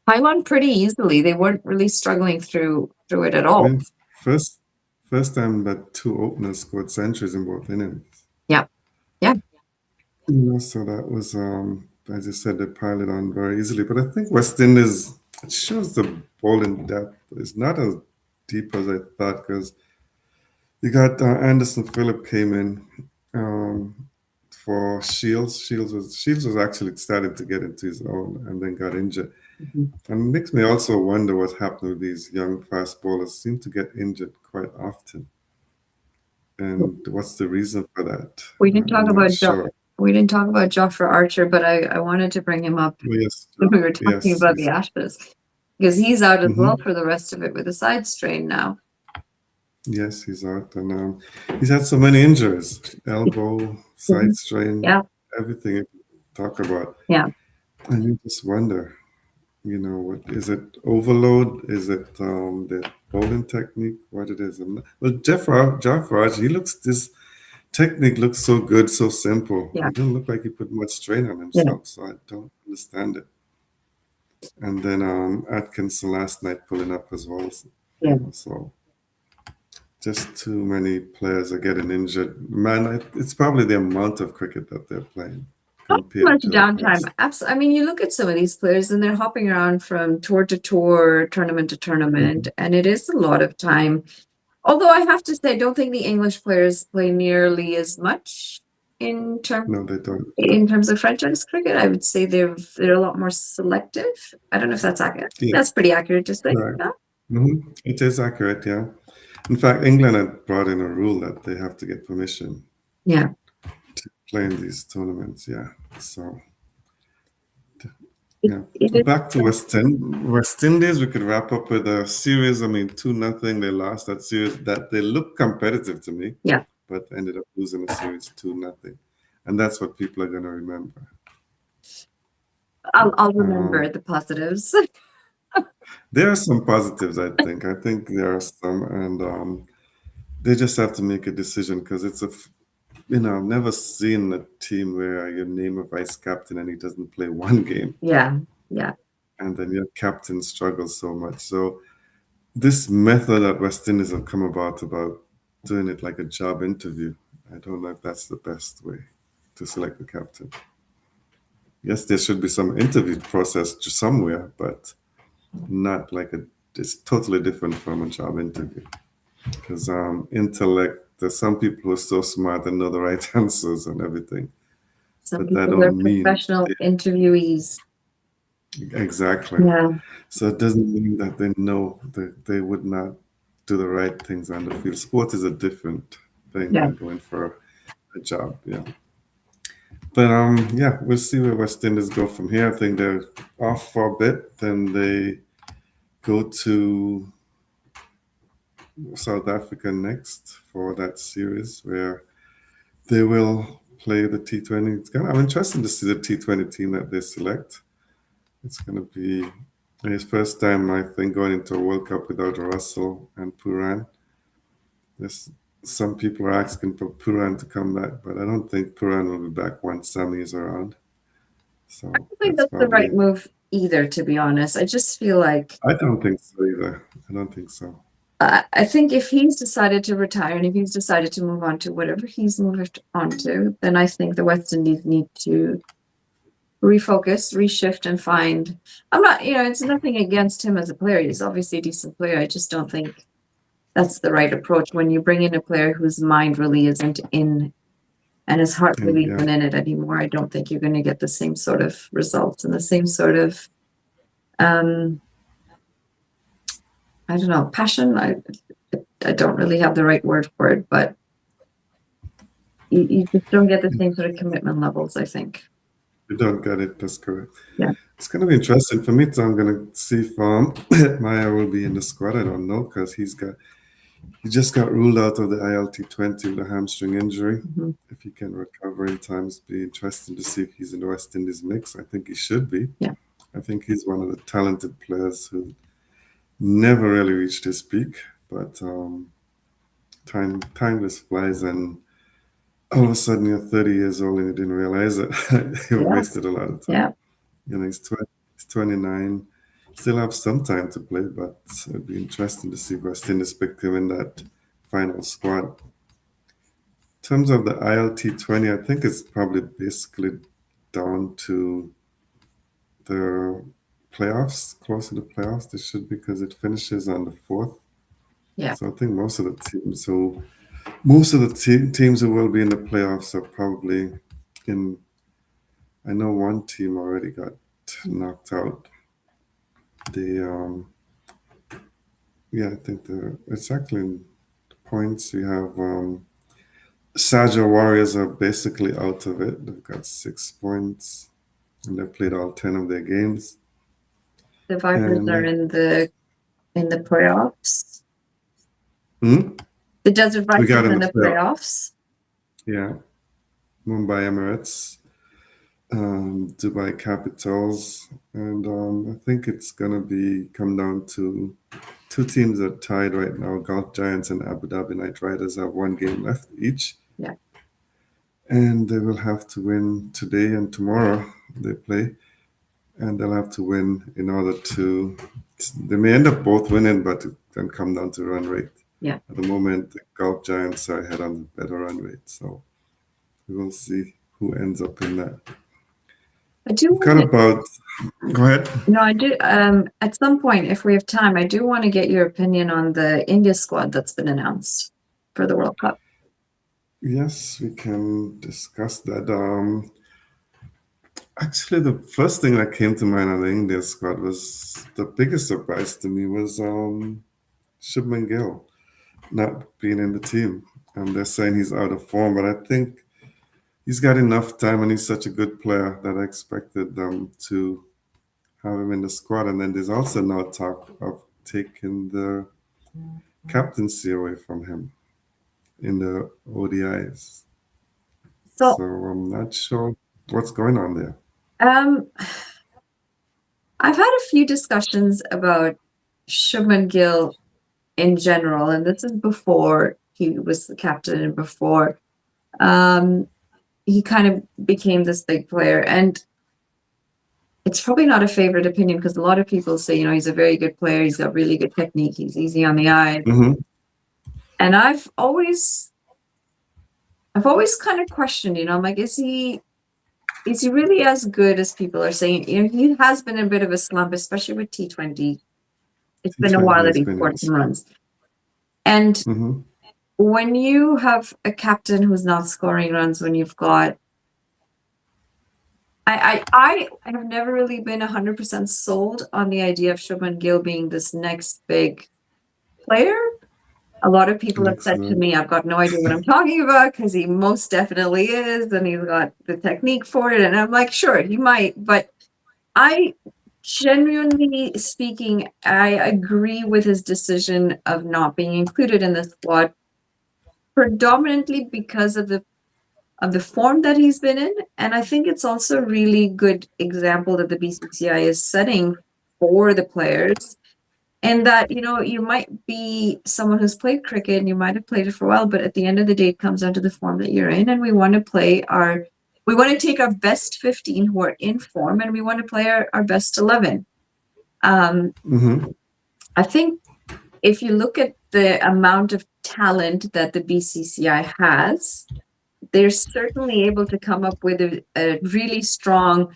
pile on pretty easily. They weren't really struggling through it at I all. mean, first first time that two openers scored centuries in both innings. Yeah, yeah, So that was, as you said, they piled it on very easily. But I think West Indies, it shows the bowling depth is not as deep as I thought because you got Anderson Phillip came in for Shields. Shields was actually starting to get into his own and then got injured. mhm. And it makes me also wonder what's happening with these young fast bowlers. Seem to get injured quite often. And what's the reason for that? We didn't talk I'm not about sure. we didn't talk about Jofra Archer, but I wanted to bring him up Oh, yes, when we were talking yes, about the Ashes because he's out as well mhm. for the rest of it with a side strain now. Yes, he's out, and he's had so many injuries: elbow, side Mhm. strain, Yeah, everything you can talk about. yeah. And you just wonder, what is it? Overload? Is it the bowling technique? What it is? Well, Jeff Raj, he looks this technique looks so good, so simple. Yeah, He doesn't look like he put much strain on yeah, himself, so I don't understand it. And then Atkinson last night pulling up as well. yeah. So just too many players are getting injured. Man, it's probably the amount of cricket that they're playing Not too much compared to the downtime. past. I mean, you look at some of these players and they're hopping around from tour to tour, tournament to tournament, Mhm. and it is a lot of time. Although I have to say, I don't think the English players play nearly as much in terms No, they don't. in terms of franchise cricket. I would say they're a lot more selective. I don't know if that's accurate. Yeah, That's pretty accurate to say. right. Yeah. It is accurate, yeah. In fact, England had brought in a rule that they have to get permission Yeah. to play in these tournaments. Yeah. So, It, yeah. it is. Back to West Indies, we could wrap up with a series. I mean, 2-0. They lost that series. That they looked competitive to me, Yeah. but ended up losing the series 2-0. And that's what people are going to remember. I'll Um, remember the positives. There are some positives, I think. I think there are some, and they just have to make a decision because I've never seen a team where you name a vice captain and he doesn't play one game, Yeah, yeah. and then your captain struggles so much. So this method that West Indies have come about doing it like a job interview, I don't know if that's the best way to select the captain. Yes, there should be some interview process somewhere, but not like it's totally different from a job interview. Because intellect, there's some people who are so smart and know the right answers and everything, Some but that people are don't mean professional interviewees. exactly. Yeah, So it doesn't mean that they know that they would not do the right things on the field. Sport is a different thing yeah. than going for a job. Yeah. But yeah, we'll see where West Indies go from here. I think they're off for a bit, then they go to South Africa next for that series where they will play the T20. I'm interested to see the T20 team that they select. It's going to be his first time, I think, going into a World Cup without Russell and Puran. There's some people are asking for Puran to come back, but I don't think Puran will be back once Sammy is around. So I think that's that's the right probably. move either, to be honest. I just feel like I don't think so either. I don't think so. I think if he's decided to retire and if he's decided to move on to whatever he's moved on to, then I think the West Indies need to refocus, reshift, and find. I'm not, it's nothing against him as a player. He's obviously a decent player. I just don't think that's the right approach when you bring in a player whose mind really isn't in and his heart And really yeah, isn't in it anymore. I don't think you're going to get the same sort of results and the same sort of, um, I don't know, passion. I don't really have the right word for it, but you just don't get the same sort of commitment levels, I think. you don't get it. That's correct. Yeah. It's going to be interesting for me. So I'm going to see if Maya will be in the squad. I don't know because he just got ruled out of the ILT20 with a hamstring injury. Mhm. If he can recover in time, it'll be interesting to see if he's in the West Indies mix. I think he should be. Yeah. I think he's one of the talented players who never really reached his peak, but time just flies, and all of a sudden you're 30 years old and you didn't realize it. You Yeah. wasted a lot of time. Yeah. He's 29. Still have some time to play, but it'd be interesting to see West Indies pick him in that final squad. In terms of the ILT20, I think it's probably basically down to the playoffs, close to the playoffs. They should because it finishes on the 4th. Yeah. So I think most of the teams who will be in the playoffs are probably in. I know one team already got knocked out. The Yeah, I think it's actually in points. We have Saja Warriors are basically out of it. They've got 6 points and they've played all 10 of their games. The Vipers And are in the playoffs. Hmm? The Desert We Vipers got in in the the playoff. playoffs. Yeah, Mumbai Emirates, Dubai Capitals, and I think it's gonna be come down to two teams are tied right now. Golf Giants and Abu Dhabi Knight Riders have one game left each, Yeah. and they will have to win today and tomorrow. They play, and they'll have to win in order to. They may end up both winning, but it can come down to run rate. Yeah. At the moment, the Golf Giants are ahead on the better run rate, so we will see who ends up in that. I do We've got want to, about. Go ahead. no, I do, at some point, if we have time, I do want to get your opinion on the India squad that's been announced for the World Cup. Yes, we can discuss that. Actually, the first thing that came to mind on the India squad was the biggest surprise to me was Shubman Gill not being in the team. They're saying he's out of form, but I think he's got enough time and he's such a good player that I expected them to have him in the squad. And then there's also now talk of taking the captaincy away from him in the ODIs. So, So I'm not sure what's going on there. um, I've had a few discussions about Shubman Gill in general, and this is before he was the captain and before um, he kind of became this big player. And it's probably not a favorite opinion because a lot of people say, he's a very good player. He's got really good technique. He's easy on the eye. Hmm. And I've always kind of questioned, I'm like, is he really as good as people are saying? He has been in a bit of a slump, especially with T20. It's been a T20 while that has he been scored some yours. runs. And Hmm. when you have a captain who's not scoring runs, when you've got, I have never really been 100% sold on the idea of Shubman Gill being this next big player. A lot of people have said to Excellent. me, I've got no idea what I'm talking about because he most definitely is, and he's got the technique for it. And I'm like, sure, he might, but I genuinely speaking, I agree with his decision of not being included in the squad, predominantly because of the form that he's been in. And I think it's also a really good example that the BCCI is setting for the players. And that, you might be someone who's played cricket and you might have played it for a while, but at the end of the day, it comes down to the form that you're in. And we want to take our best 15 who are in form and we want to play our best 11. Hmm. I think if you look at the amount of talent that the BCCI has, they're certainly able to come up with a really strong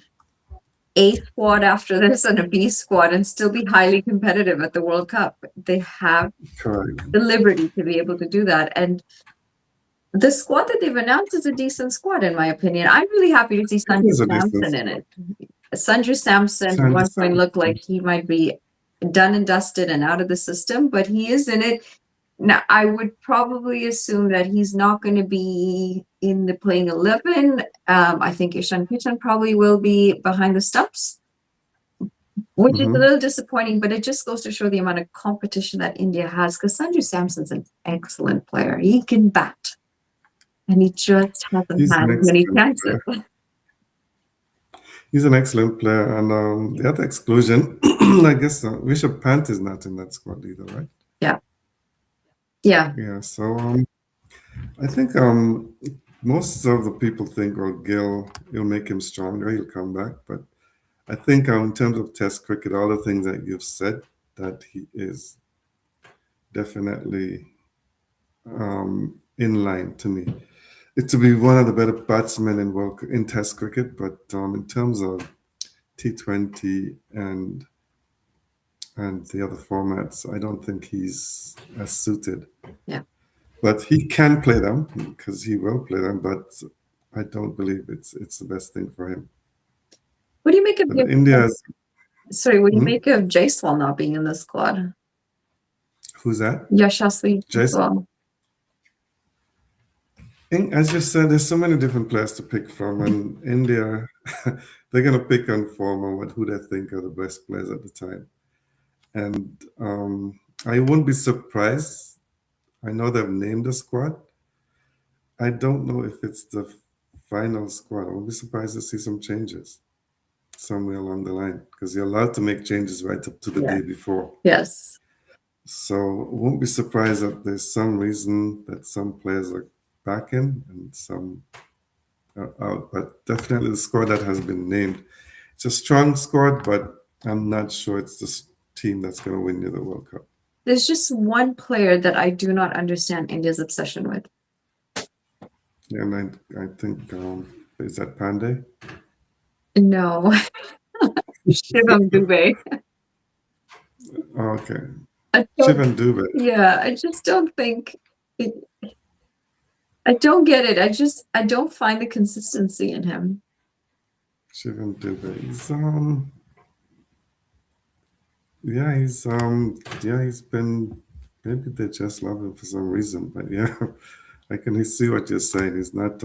A squad after this and a B squad and still be highly competitive at the World Cup. They have Correct. the liberty to be able to do that. And the squad that they've announced is a decent squad, in my opinion. I'm really happy to see It Sanju is a Samson distance. in it. Sanju Samson at Trying to one point sound. looked like he might be done and dusted and out of the system, but he is in it. Now, I would probably assume that he's not going to be in the playing 11. I think Ishan Kishan probably will be behind the stumps, which is a Hmm. little disappointing, but it just goes to show the amount of competition that India has because Sanju Samson's an excellent player. He can bat, and he just hasn't He's an had as many excellent chances. player. He's an excellent player. And the other exclusion, I guess, Rishabh Pant is not in that squad either, right? Yeah. Yeah. Yeah. So I think most of the people think, well, Gill, you'll make him stronger, he'll come back. But I think in terms of Test cricket, all the things that you've said, that he is definitely in line to me. It to be one of the better batsmen in Test cricket, but in terms of T20 and the other formats, I don't think he's as suited. Yeah. But he can play them because he will play them. But I don't believe it's the best thing for him. What do you make of But India's sorry, what do you hmm? make of Jaiswal not being in the squad? Who's that? Yashasvi Jason. Jaiswal. As you said, there's so many different players to pick from, and India, they're gonna pick on form and who they think are the best players at the time. And I wouldn't be surprised. I know they've named the squad. I don't know if it's the final squad. I won't be surprised to see some changes somewhere along the line because you're allowed to make changes right up to the Yeah. day before. Yes. So won't be surprised that there's some reason that some players are back in and some are out. But definitely the squad that has been named. It's a strong squad, but I'm not sure it's the team that's going to win you the World Cup. There's just one player that I do not understand India's obsession with. Yeah, and I think is that Pandey? No. Shivam Dubey. Oh, okay, I don't, Shivan Dubé. yeah, I just don't think it, I don't get it. I don't find the consistency in him. Shivan Dubé. He's been, maybe they just love him for some reason, but yeah, I can see what you're saying. He's not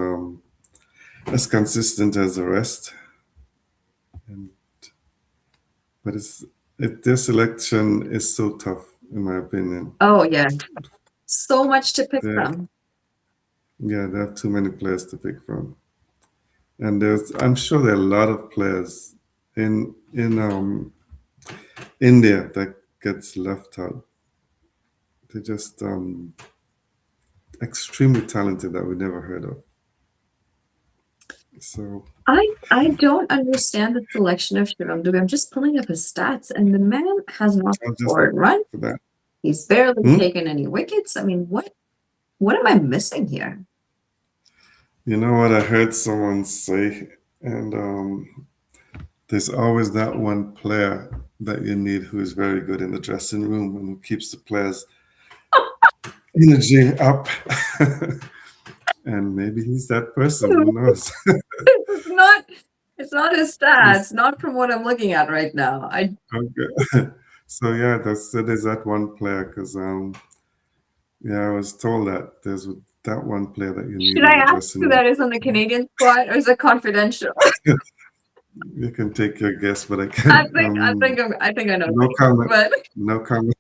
as consistent as the rest, and but their selection is so tough in my opinion. Oh, yeah. So much to pick They from. Yeah, they have too many players to pick from, and I'm sure there are a lot of players in India that gets left out. They're just extremely talented that we never heard of. So I don't understand the selection of Shivam Dubey. I'm just pulling up his stats, and the man has not I'll just scored run. for that. He's barely Hmm? taken any wickets. I mean, what am I missing here? You know what I heard someone say, and there's always that one player that you need who is very good in the dressing room and who keeps the players' energy up. And maybe he's that person. Who knows? It's not it's not his It's- stats, not from what I'm looking at right now. I okay. So yeah, there's that one player because yeah, I was told that there's that one player that you need should in I the ask dressing who room. that is on the Canadian squad, or is it confidential? You can take your guess, but I can't. I think I know, No comment. but No comment.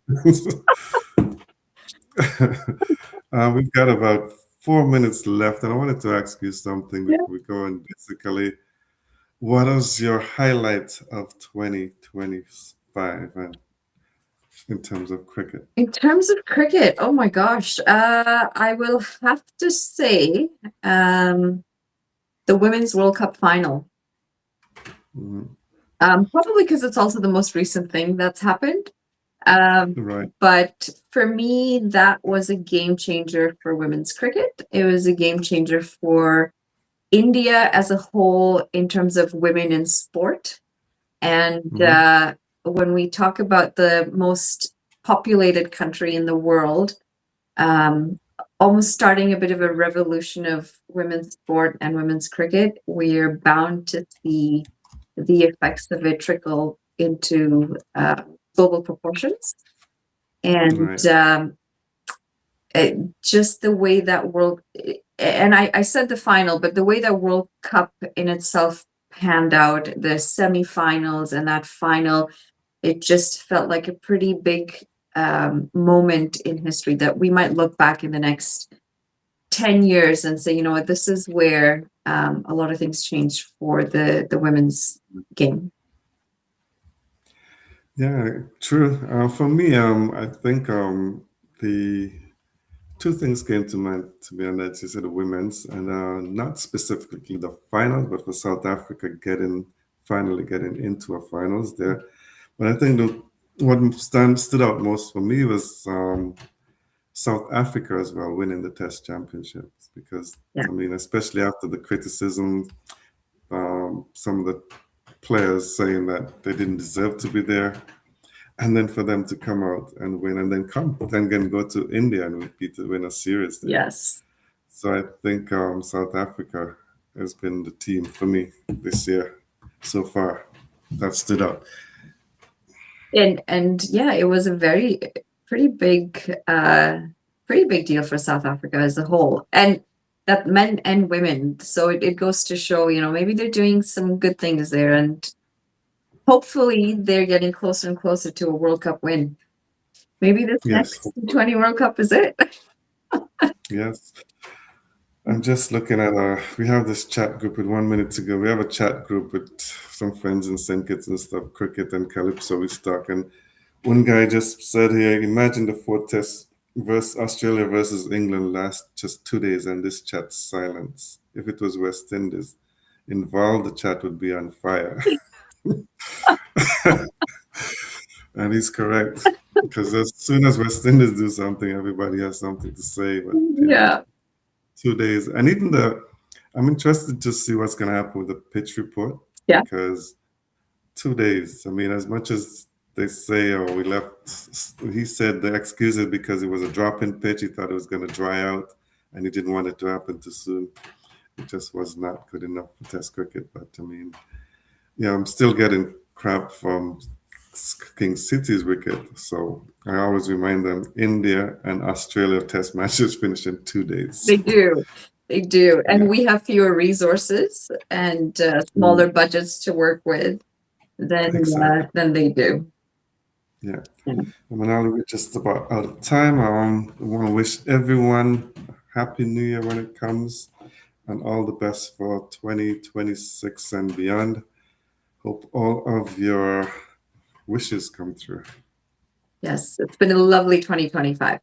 We've got about 4 minutes left, and I wanted to ask you something yeah. before we go. And basically, what was your highlight of 2025 and in terms of cricket? In terms of cricket, oh my gosh, I will have to say, the Women's World Cup final. Mhm. Probably because it's also the most recent thing that's happened. Um, Right. but for me, that was a game changer for women's cricket. It was a game changer for India as a whole in terms of women in sport. And Hmm. when we talk about the most populated country in the world, um, almost starting a bit of a revolution of women's sport and women's cricket, we're bound to see the effects of it trickle into global proportions. And Right. just the way that and I said the final, but the way that World Cup in itself panned out, the semifinals and that final, it just felt like a pretty big moment in history that we might look back in the next 10 years and say, you know what, this is where a lot of things changed for the women's game. Yeah, true. For me, I think the two things came to mind, to be honest. You said the women's, and not specifically the finals, but for South Africa finally getting into a finals there. But I think what stood out most for me was South Africa as well winning the Test Championships because Yeah. I mean, especially after the criticism, some of the players saying that they didn't deserve to be there, and then for them to come out and win, and then again go to India and repeat to win a series there. Yes. So I think South Africa has been the team for me this year so far that stood out. And yeah, it was a very pretty big deal for South Africa as a whole, and that men and women. So it goes to show, you know, maybe they're doing some good things there, and hopefully they're getting closer and closer to a World Cup win. Maybe this Yes, next hopefully. T20 World Cup is it. Yes. I'm just looking at we have this chat group with 1 minute to go. We have a chat group with some friends in St. Kitts and stuff, cricket and calypso we talk. And one guy just said here, imagine the fourth test versus Australia versus England last just 2 days and this chat's silence. If it was West Indies involved, the chat would be on fire. And he's correct. Because as soon as West Indies do something, everybody has something to say. But yeah, Yeah. 2 days. And even I'm interested to see what's going to happen with the pitch report Yeah. because 2 days. I mean, as much as they say, oh, we left, he said the excuse is because it was a drop in pitch. He thought it was going to dry out and he didn't want it to happen too soon. It just was not good enough for Test cricket. But I mean, yeah, I'm still getting crap from King City's wicket. So I always remind them India and Australia Test matches finish in 2 days. They do. They do. And Yeah. we have fewer resources and Mm, smaller budgets to work with exactly. than they do. Yeah. Yeah. Monali, we're just about out of time. I want to wish everyone a happy new year when it comes and all the best for 2026 and beyond. Hope all of your wishes come true. Yes, it's been a lovely 2025.